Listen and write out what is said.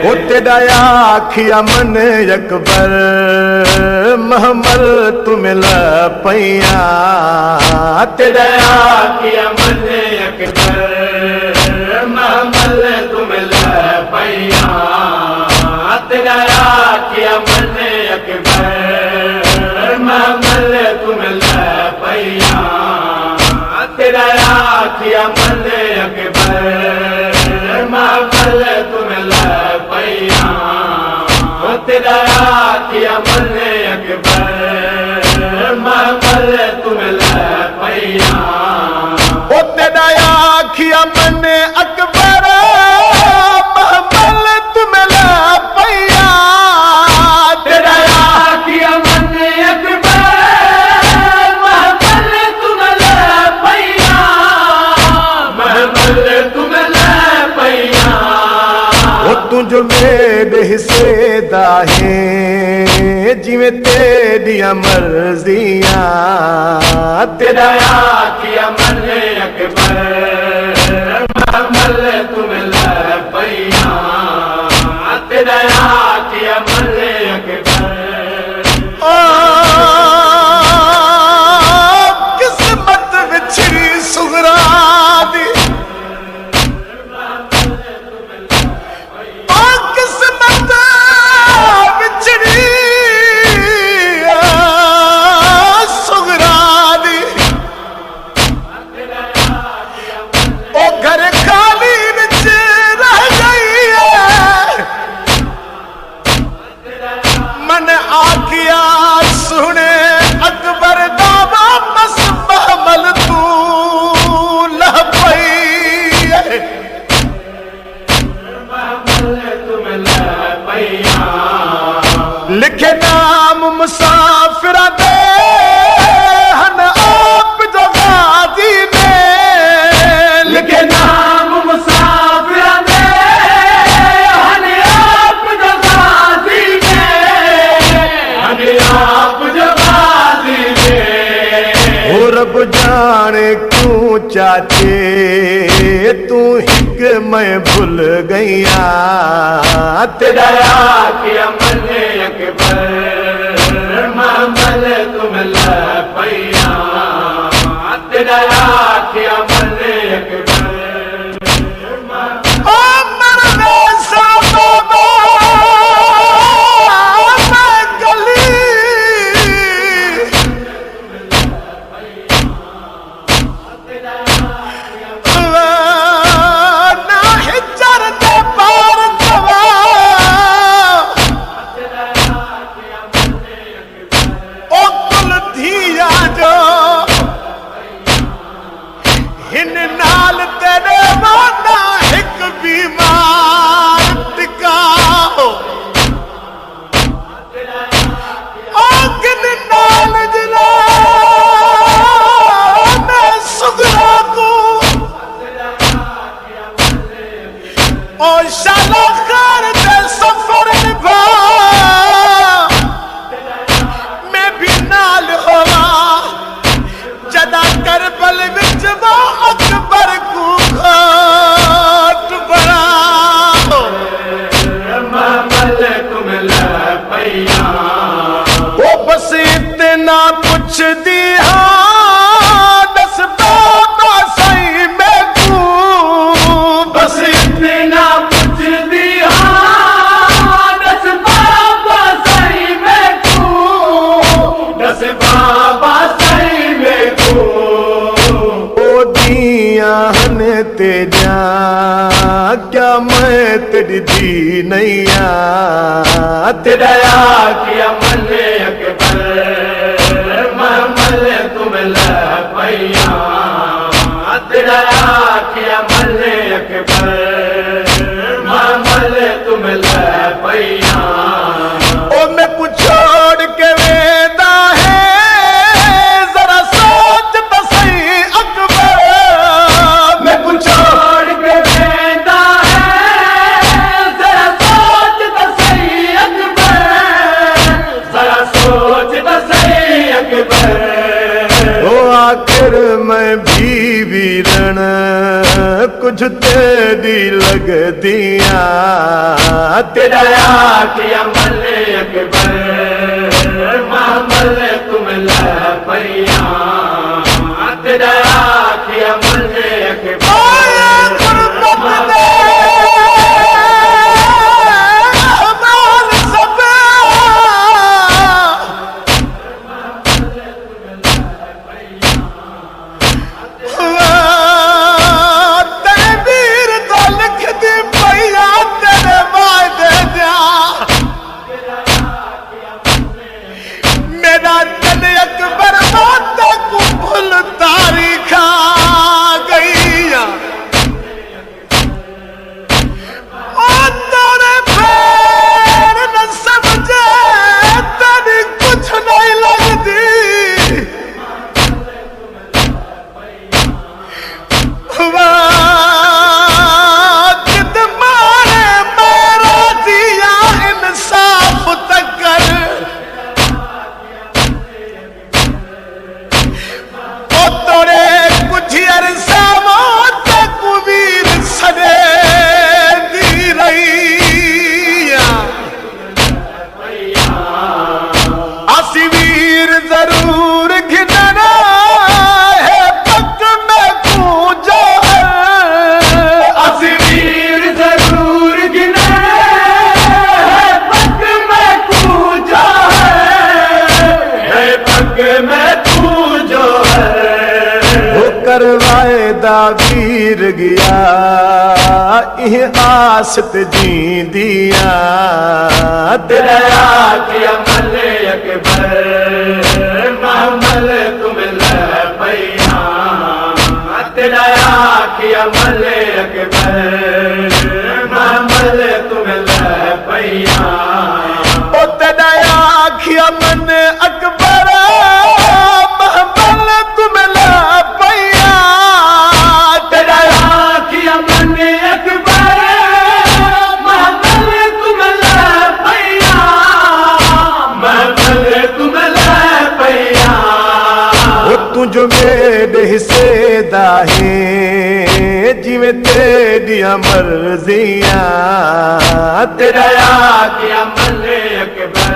ओ तेरा आखिया मन अकबर महमल तुम लपैया, तेरा आखिया मन अकबर महमल तुम लपैया, तेरा आखिया मन अकबर महमल तुम लपैया, तेरा आखिया मन अकबर महमल तुम लपैया, तेरा आखिया मन अकबर महमल तुम लपैया, ओ तेरा आखिया मन अकबर महमल तुम लपैया, तेरा आखिया मन अकबर महमल तुम लपैया, महमल तुम लपैया, ओ तुझ मेरे हिस्से दा है जिवें तेरिया मर्जियां, तेरा आखिया मन अकबर महमल तुम लपैया, तेरा आखिया मन अकबर। किस्मत विछड़ी सुगरा दी, किस्मत विछड़ी सुगरा दी, ओ घर खाली विच रह गई है, मन आखिया सुने अकबर दा वापस महमल तू लपई, लिखे नाम मुसाफिर दे हन आप जो गाजी में, लिखे नाम मुसाफिर दे हन आप जो गाजी में, हन आप जो गाजी में, ओ रब जाने क्यों चाचे तू हिक मैं भूल गईया, तेरा आखिया मन अकबर महमल तुम लपैया, तेरा आखिया मन अकबर। ओ मरने साबो मैं गली ना हिजर दे पार जवा, ओ कुल धिया जो हिन नाल तेरे वादा हिक बीमार टिकाओ, ओ किन नाल जिला मैं सुगरा को, ओ शाला खैर दे सफर निभा, मैं भी नाल होवा जदा करबल विच वो अकबर को घाट बनाओ, महमल तुम लपैया, ओ बस इतना कुछ दिया दस बाबा सही मैं तू, बस इतना कुछ दिया दस बाबा सही मैं तू, दस बाबा सही मैं तू, ओ दिया हन तेजा क्या मैं तेरी दी नैया, तेरा आखिया मन अकबर महमल तुम लपैया, तेरा आखिया मन अकबर महमल तुम लपैया, ओ मैं कुछ छोड़ के वेदा है जरा सोच तो सही अकबर, मैं कुछ छोड़ के वेदा है जरा सोच तो सही अकबर, जरा सोच तो सही अकबर, ओ आके फिर मैं भी वीरन कुछ तेरी लग दिया तेरा किया मले अकबर मामले तुम लपैया तेरा किया मले वीर गया यह आसत जी दिया तेरा किया मले अकबर मामले तुम लपैया तेरा किया मले अकबर मामले तुम लपैया ओ तेरा किया मन अकबर मामले तुम लपैया जो मेरे हिस्से दाहे जिਵੇਂ तेरिया मर्जियां तेरा किया मले अकबर